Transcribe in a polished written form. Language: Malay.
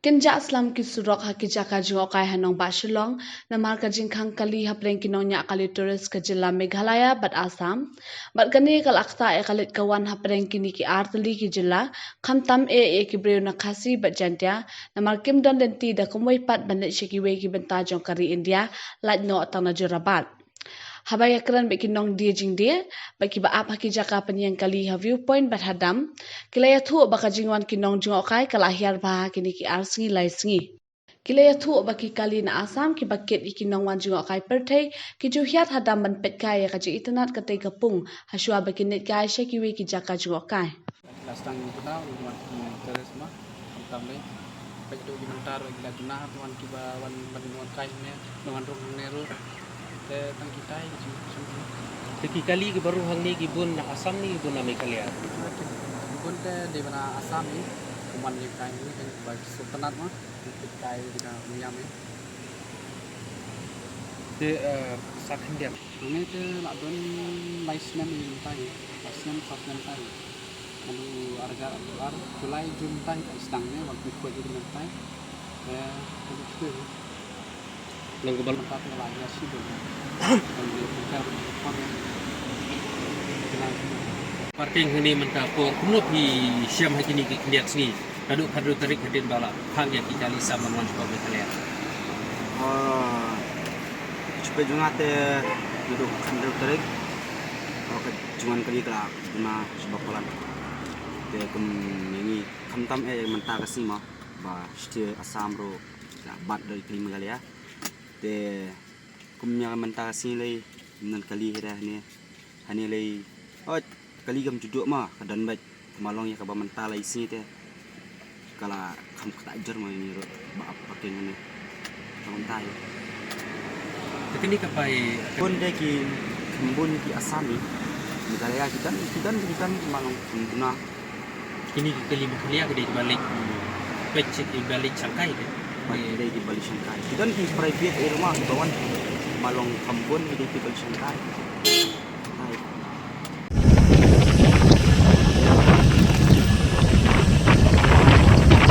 Kinja aslam ki surok ha ki jaka jingo kai hanong ba shillong na mar ka jingkhang kali hapreng kinong nya kali tourist ka jilla Meghalaya bat Assam bat kani kal akta e kalit kawan hapreng kini ki artali ki jilla khamtam e ki breu na khasi bat jantia na mar kim don lenti da kumoi pat banit shiki we ki benta jong kari India laj no tang na jurabat Habaya kran be kinong dia jing dia baki ba ap haki jaka penyang kali ha viewpoint bat hadam kilaya thu baka jingwan kinong jingo kai kala hiar ba kini ki arsingi lai singi kilaya thu baki kali na Assam ki baket ikinong wan jingo kai perthai ki ju hiat hadam ban pet kai ya kaji itanat katai kapung hasua baki net kai shaki we ki jaka jingo kai Lastang kita wan teres mah hitam le baik tu binantar gila junah tuan kiba wan wan kai ne wan rong neru te tang kita Teki kali ke baru hang ni gibun na Assam ni gibun na Meghalaya. Bun te di mana Assam ni kuman ni kai ni kan bagi sultanat mah kai dengan miam ni Te sakhin dia. ini te nak bun license ni tai license tai lalu harga luar Julai Jun tai istangnya waktu itu jadi mentai ya itu Nang gobal tempat lagi sih dulu parting ni menta po kuno pi siam hakini ki kindiak sini. Kadu kadu tarik hadin bala hang ya kita lisa manwan ko Meghalaya. Supaya jungat duduk kandil tarik cuman kali kelak cuma sebab pelan kum ini kamtam mentah kasih mah bah setiap Assam ro bat dari kali Meghalaya kumnya mentah kasih lay nan kali dah ni hani lay kali gam juduk mah kadan baik malong ya kaba mentah lay sini teh kala kam tak ajar mah ini ro ba pakai ni mentah ya Tekini kapai pun dek kembun di Assam ni Meghalaya kita malong guna kini ki kali Meghalaya ke balik pecik di balik Shanghai ke. Dari di balik Shanghai. Kita di private rumah di bawah malong kambun di balik Shanghai.